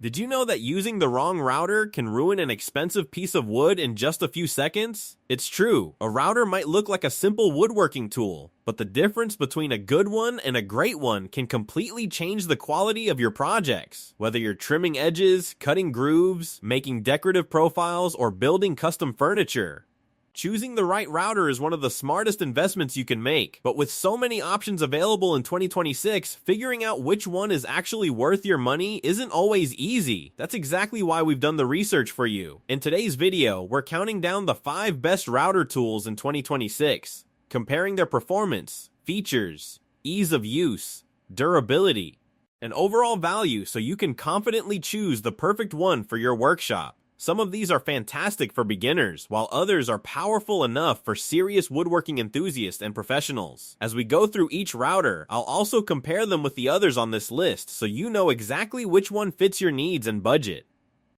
Did you know that using the wrong router can ruin an expensive piece of wood in just a few seconds? It's true, a router might look like a simple woodworking tool, but the difference between a good one and a great one can completely change the quality of your projects. Whether you're trimming edges, cutting grooves, making decorative profiles, or building custom furniture, choosing the right router is one of the smartest investments you can make, but with so many options available in 2026, figuring out which one is actually worth your money isn't always easy. That's exactly why we've done the research for you. In today's video, we're counting down the 5 best router tools in 2026, comparing their performance, features, ease of use, durability, and overall value so you can confidently choose the perfect one for your workshop. Some of these are fantastic for beginners, while others are powerful enough for serious woodworking enthusiasts and professionals. As we go through each router, I'll also compare them with the others on this list so you know exactly which one fits your needs and budget.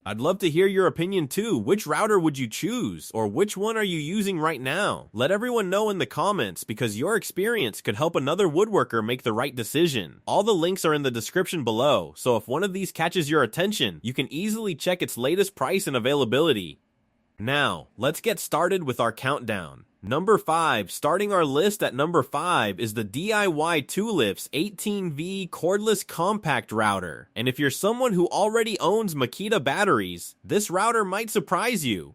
I'd love to hear your opinion too. Which router would you choose, or which one are you using right now? Let everyone know in the comments because your experience could help another woodworker make the right decision. All the links are in the description below, so if one of these catches your attention, you can easily check its latest price and availability. Now, let's get started with our countdown. Number 5, starting our list at number 5 is the DIY Toolifts 18V Cordless Compact Router. And if you're someone who already owns Makita batteries, this router might surprise you.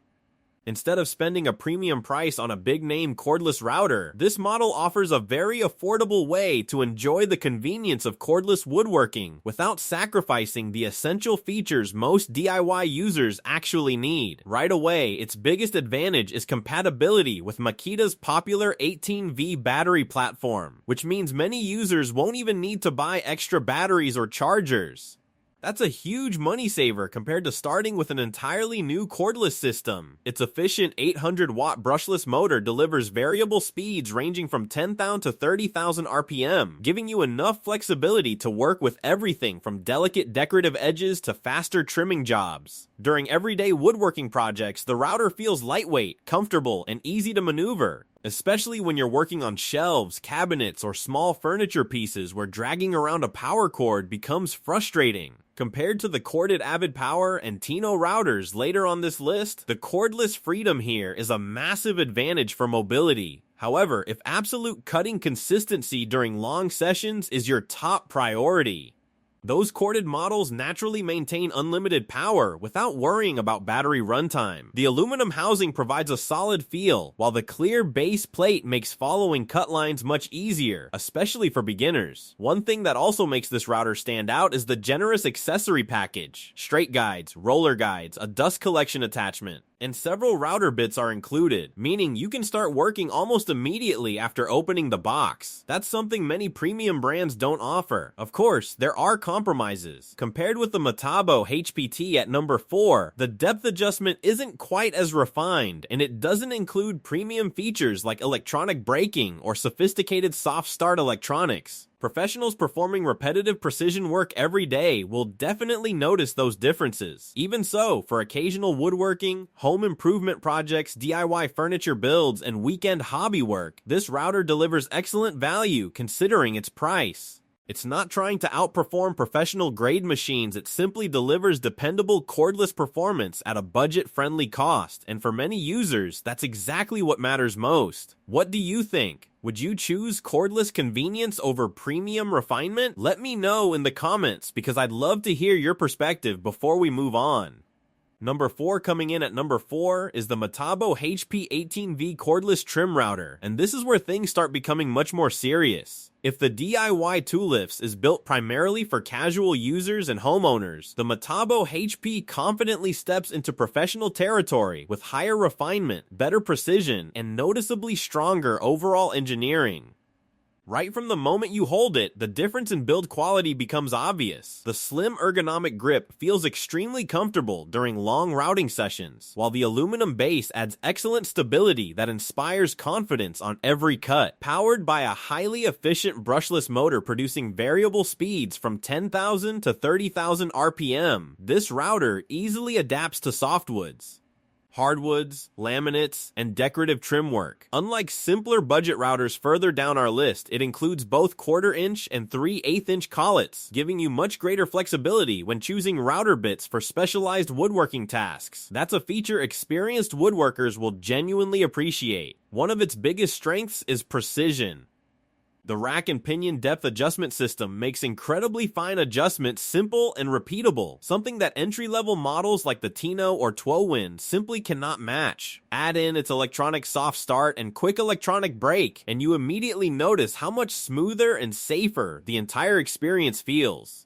Instead of spending a premium price on a big-name cordless router, this model offers a very affordable way to enjoy the convenience of cordless woodworking without sacrificing the essential features most DIY users actually need. Right away, its biggest advantage is compatibility with Makita's popular 18V battery platform, which means many users won't even need to buy extra batteries or chargers. That's a huge money saver compared to starting with an entirely new cordless system. Its efficient 800-watt brushless motor delivers variable speeds ranging from 10,000 to 30,000 RPM, giving you enough flexibility to work with everything from delicate decorative edges to faster trimming jobs. During everyday woodworking projects, the router feels lightweight, comfortable, and easy to maneuver, especially when you're working on shelves, cabinets, or small furniture pieces where dragging around a power cord becomes frustrating. Compared to the corded Avid Power and Tino routers later on this list, the cordless freedom here is a massive advantage for mobility. However, if absolute cutting consistency during long sessions is your top priority, those corded models naturally maintain unlimited power without worrying about battery runtime. The aluminum housing provides a solid feel, while the clear base plate makes following cut lines much easier, especially for beginners. One thing that also makes this router stand out is the generous accessory package. Straight guides, roller guides, a dust collection attachment, and several router bits are included, meaning you can start working almost immediately after opening the box. That's something many premium brands don't offer. Of course, there are compromises. Compared with the Metabo HPT at number 4, the depth adjustment isn't quite as refined, and it doesn't include premium features like electronic braking or sophisticated soft start electronics. Professionals performing repetitive precision work every day will definitely notice those differences. Even so, for occasional woodworking, home improvement projects, DIY furniture builds, and weekend hobby work, this router delivers excellent value considering its price. It's not trying to outperform professional grade machines, it simply delivers dependable cordless performance at a budget-friendly cost, and for many users, that's exactly what matters most. What do you think? Would you choose cordless convenience over premium refinement? Let me know in the comments because I'd love to hear your perspective before we move on. Number 4, coming in at number 4 is the Metabo HP 18V Cordless Trim Router, and this is where things start becoming much more serious. If the DIY Toolifts is built primarily for casual users and homeowners, the Metabo HP confidently steps into professional territory with higher refinement, better precision, and noticeably stronger overall engineering. Right from the moment you hold it, the difference in build quality becomes obvious. The slim ergonomic grip feels extremely comfortable during long routing sessions, while the aluminum base adds excellent stability that inspires confidence on every cut. Powered by a highly efficient brushless motor producing variable speeds from 10,000 to 30,000 RPM, this router easily adapts to softwoods, hardwoods, laminates, and decorative trim work. Unlike simpler budget routers further down our list, it includes both 1/4" and 3/8" collets, giving you much greater flexibility when choosing router bits for specialized woodworking tasks. That's a feature experienced woodworkers will genuinely appreciate. One of its biggest strengths is precision. The rack and pinion depth adjustment system makes incredibly fine adjustments simple and repeatable, something that entry-level models like the Tino or Twowin simply cannot match. Add in its electronic soft start and quick electronic brake, and you immediately notice how much smoother and safer the entire experience feels.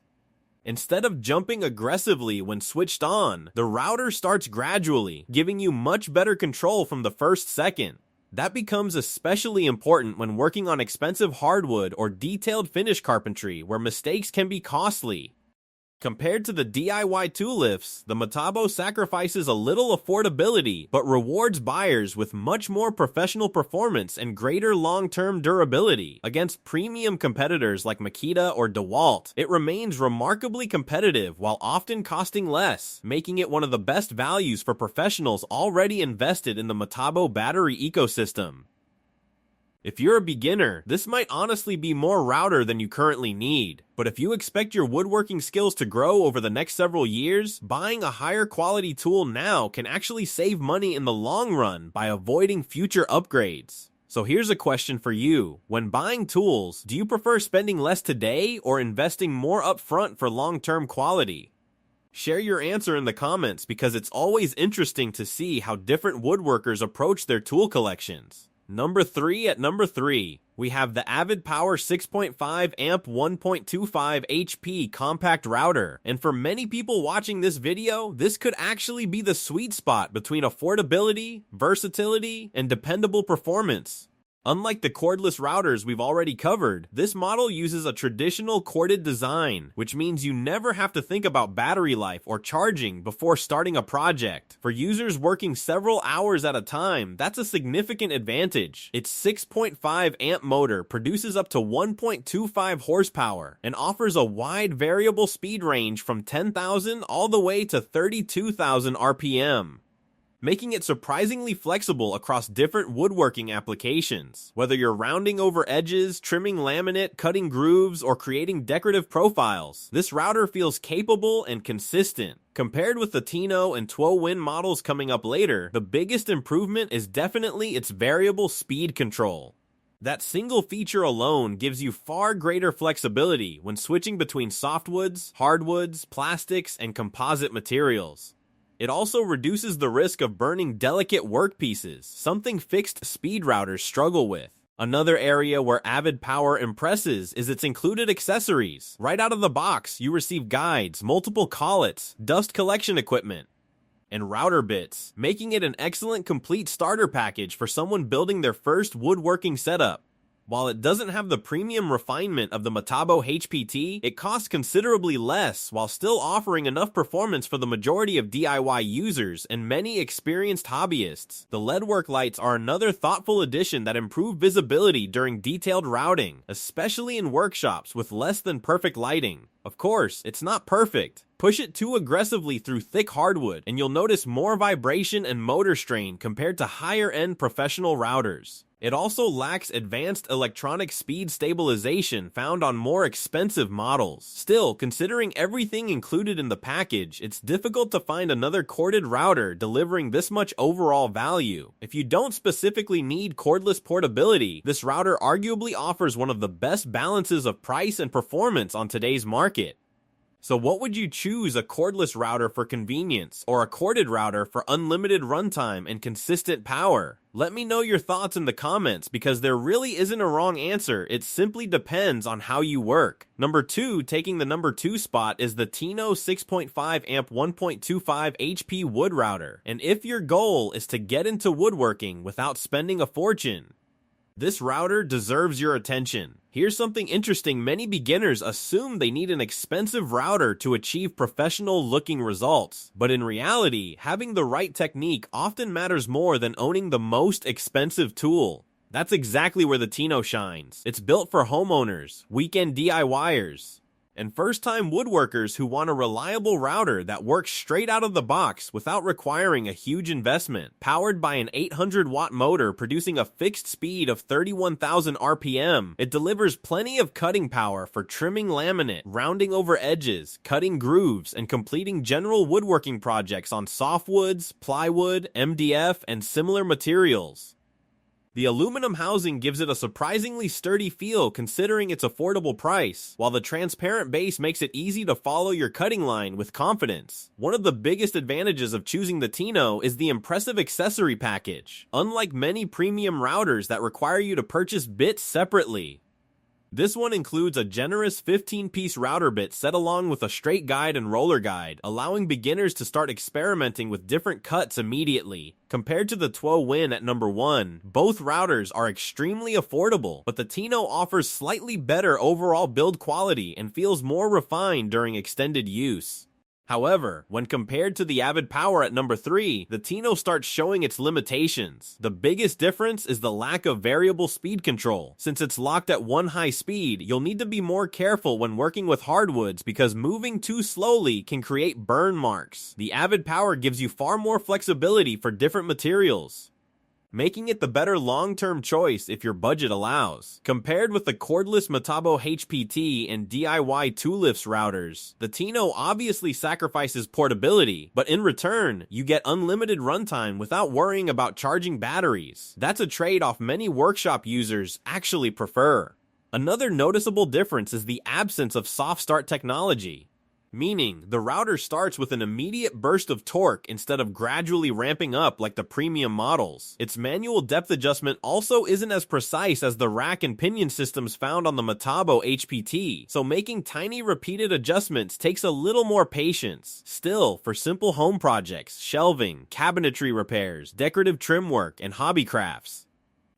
Instead of jumping aggressively when switched on, the router starts gradually, giving you much better control from the first second. That becomes especially important when working on expensive hardwood or detailed finish carpentry where mistakes can be costly. Compared to the DIY tool lifts, the Metabo sacrifices a little affordability but rewards buyers with much more professional performance and greater long-term durability. Against premium competitors like Makita or DeWalt, it remains remarkably competitive while often costing less, making it one of the best values for professionals already invested in the Metabo battery ecosystem. If you're a beginner, this might honestly be more router than you currently need. But if you expect your woodworking skills to grow over the next several years, buying a higher quality tool now can actually save money in the long run by avoiding future upgrades. So here's a question for you. When buying tools, do you prefer spending less today or investing more upfront for long-term quality? Share your answer in the comments because it's always interesting to see how different woodworkers approach their tool collections. Number 3, we have the Avid Power 6.5 amp 1.25 HP compact router. And for many people watching this video, this could actually be the sweet spot between affordability, versatility, and dependable performance. Unlike the cordless routers we've already covered, this model uses a traditional corded design, which means you never have to think about battery life or charging before starting a project. For users working several hours at a time, that's a significant advantage. Its 6.5 amp motor produces up to 1.25 horsepower and offers a wide variable speed range from 10,000 all the way to 32,000 RPM. Making it surprisingly flexible across different woodworking applications. Whether you're rounding over edges, trimming laminate, cutting grooves, or creating decorative profiles, this router feels capable and consistent. Compared with the Tino and Twowin models coming up later, the biggest improvement is definitely its variable speed control. That single feature alone gives you far greater flexibility when switching between softwoods, hardwoods, plastics, and composite materials. It also reduces the risk of burning delicate workpieces, something fixed speed routers struggle with. Another area where Avid Power impresses is its included accessories. Right out of the box, you receive guides, multiple collets, dust collection equipment, and router bits, making it an excellent complete starter package for someone building their first woodworking setup. While it doesn't have the premium refinement of the Metabo HPT, it costs considerably less while still offering enough performance for the majority of DIY users and many experienced hobbyists. The LED work lights are another thoughtful addition that improve visibility during detailed routing, especially in workshops with less than perfect lighting. Of course, it's not perfect. Push it too aggressively through thick hardwood, and you'll notice more vibration and motor strain compared to higher-end professional routers. It also lacks advanced electronic speed stabilization found on more expensive models. Still, considering everything included in the package, it's difficult to find another corded router delivering this much overall value. If you don't specifically need cordless portability, this router arguably offers one of the best balances of price and performance on today's market. So what would you choose, a cordless router for convenience or a corded router for unlimited runtime and consistent power? Let me know your thoughts in the comments because there really isn't a wrong answer, it simply depends on how you work. Number 2, taking the number 2 spot is the Tino 6.5 amp 1.25 HP wood router. And if your goal is to get into woodworking without spending a fortune, this router deserves your attention. Here's something interesting: many beginners assume they need an expensive router to achieve professional-looking results. But in reality, having the right technique often matters more than owning the most expensive tool. That's exactly where the Tino shines. It's built for homeowners, weekend DIYers, and first-time woodworkers who want a reliable router that works straight out of the box without requiring a huge investment. Powered by an 800-watt motor producing a fixed speed of 31,000 RPM, it delivers plenty of cutting power for trimming laminate, rounding over edges, cutting grooves, and completing general woodworking projects on softwoods, plywood, MDF, and similar materials. The aluminum housing gives it a surprisingly sturdy feel considering its affordable price, while the transparent base makes it easy to follow your cutting line with confidence. One of the biggest advantages of choosing the Tino is the impressive accessory package. Unlike many premium routers that require you to purchase bits separately, this one includes a generous 15-piece router bit set along with a straight guide and roller guide, allowing beginners to start experimenting with different cuts immediately. Compared to the Twin at number 1, both routers are extremely affordable, but the Tino offers slightly better overall build quality and feels more refined during extended use. However, when compared to the Avid Power at number 3, the Tino starts showing its limitations. The biggest difference is the lack of variable speed control. Since it's locked at one high speed, you'll need to be more careful when working with hardwoods because moving too slowly can create burn marks. The Avid Power gives you far more flexibility for different materials, making it the better long-term choice if your budget allows. Compared with the cordless Metabo HPT and DIY Toolifts routers, the Tino obviously sacrifices portability, but in return, you get unlimited runtime without worrying about charging batteries. That's a trade-off many workshop users actually prefer. Another noticeable difference is the absence of soft start technology, meaning the router starts with an immediate burst of torque instead of gradually ramping up like the premium models. Its manual depth adjustment also isn't as precise as the rack and pinion systems found on the Metabo HPT, so making tiny repeated adjustments takes a little more patience. Still, for simple home projects, shelving, cabinetry repairs, decorative trim work, and hobby crafts,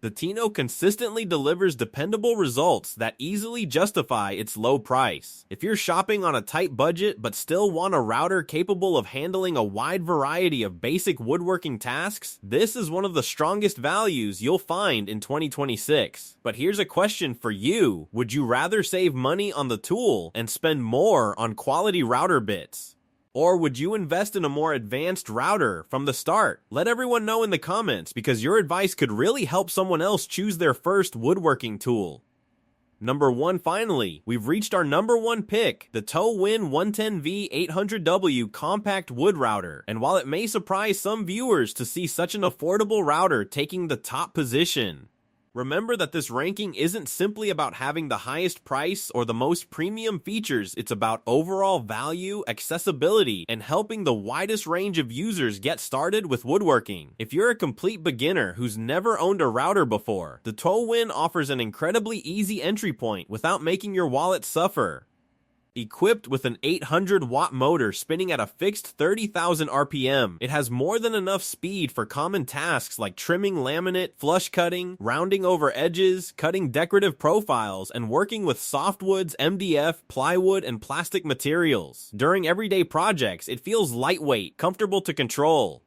the Tino consistently delivers dependable results that easily justify its low price. If you're shopping on a tight budget but still want a router capable of handling a wide variety of basic woodworking tasks, this is one of the strongest values you'll find in 2026. But here's a question for you. Would you rather save money on the tool and spend more on quality router bits? Or would you invest in a more advanced router from the start? Let everyone know in the comments because your advice could really help someone else choose their first woodworking tool. Number 1, finally, we've reached our number 1 pick, the Twin 110V 800W compact wood router. And while it may surprise some viewers to see such an affordable router taking the top position, remember that this ranking isn't simply about having the highest price or the most premium features. It's about overall value, accessibility, and helping the widest range of users get started with woodworking. If you're a complete beginner who's never owned a router before, the Twin offers an incredibly easy entry point without making your wallet suffer. Equipped with an 800-watt motor spinning at a fixed 30,000 RPM, it has more than enough speed for common tasks like trimming laminate, flush cutting, rounding over edges, cutting decorative profiles, and working with softwoods, MDF, plywood, and plastic materials. During everyday projects, it feels lightweight, comfortable to control,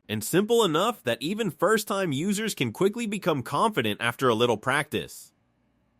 and simple enough that even first-time users can quickly become confident after a little practice.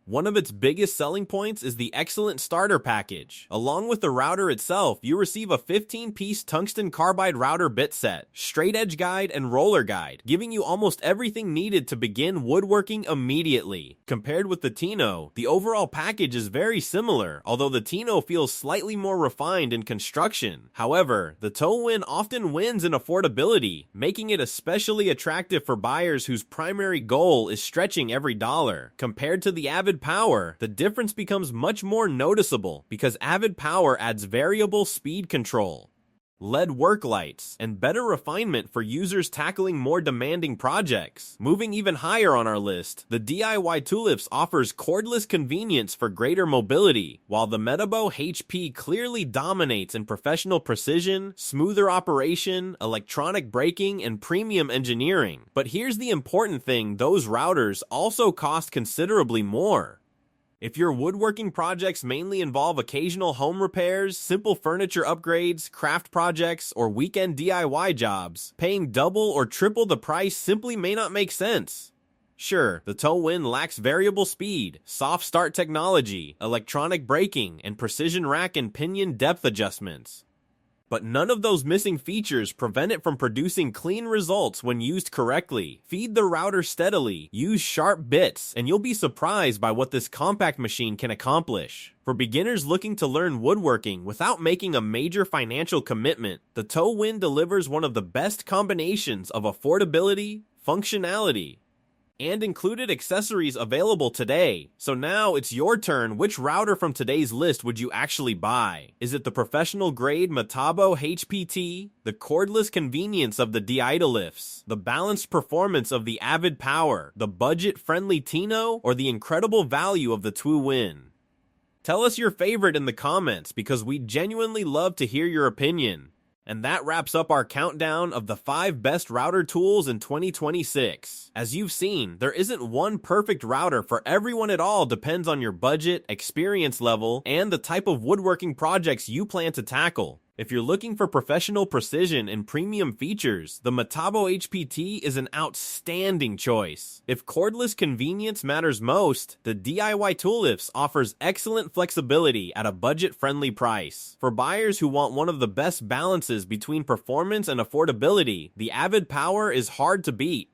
One of its biggest selling points is the excellent starter package. Along with the router itself, you receive a 15-piece tungsten carbide router bit set, straight edge guide, and roller guide, giving you almost everything needed to begin woodworking immediately. Compared with the Tino, the overall package is very similar, although the Tino feels slightly more refined in construction. However, the Twin often wins in affordability, making it especially attractive for buyers whose primary goal is stretching every dollar. Compared to the Avid Power, the difference becomes much more noticeable because Avid Power adds variable speed control, LED work lights, and better refinement for users tackling more demanding projects. Moving even higher on our list, the DIY Toolifts offers cordless convenience for greater mobility, while the Metabo HP clearly dominates in professional precision, smoother operation, electronic braking, and premium engineering. But here's the important thing, those routers also cost considerably more. If your woodworking projects mainly involve occasional home repairs, simple furniture upgrades, craft projects, or weekend DIY jobs, paying double or triple the price simply may not make sense. Sure, the toe wind lacks variable speed, soft start technology, electronic braking, and precision rack and pinion depth adjustments. But none of those missing features prevent it from producing clean results when used correctly. Feed the router steadily, use sharp bits, and you'll be surprised by what this compact machine can accomplish. For beginners looking to learn woodworking without making a major financial commitment, the toe wind delivers one of the best combinations of affordability, functionality, and included accessories available today. So now it's your turn. Which router from today's list would you actually buy? Is it the professional grade Metabo HPT, the cordless convenience of the Diidolifts, the balanced performance of the Avid Power, the budget-friendly Tino, or the incredible value of the TWIN? Tell us your favorite in the comments because we genuinely love to hear your opinion. And that wraps up our countdown of the 5 best router tools in 2026. As you've seen, there isn't one perfect router for everyone. It all depends on your budget, experience level, and the type of woodworking projects you plan to tackle. If you're looking for professional precision and premium features, the Metabo HPT is an outstanding choice. If cordless convenience matters most, the DIY Toolifts offers excellent flexibility at a budget-friendly price. For buyers who want one of the best balances between performance and affordability, the Avid Power is hard to beat.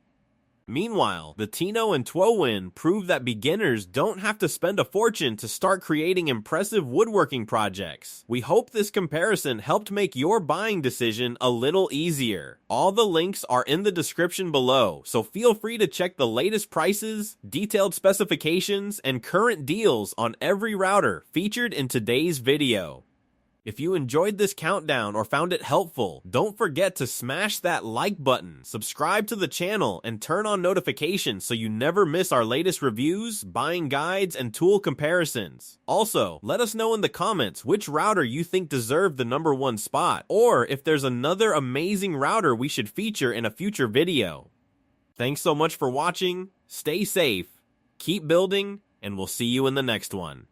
Meanwhile, the Tino and TWIN prove that beginners don't have to spend a fortune to start creating impressive woodworking projects. We hope this comparison helped make your buying decision a little easier. All the links are in the description below, so feel free to check the latest prices, detailed specifications, and current deals on every router featured in today's video. If you enjoyed this countdown or found it helpful, don't forget to smash that like button, subscribe to the channel, and turn on notifications so you never miss our latest reviews, buying guides, and tool comparisons. Also, let us know in the comments which router you think deserved the #1 spot, or if there's another amazing router we should feature in a future video. Thanks so much for watching, stay safe, keep building, and we'll see you in the next one.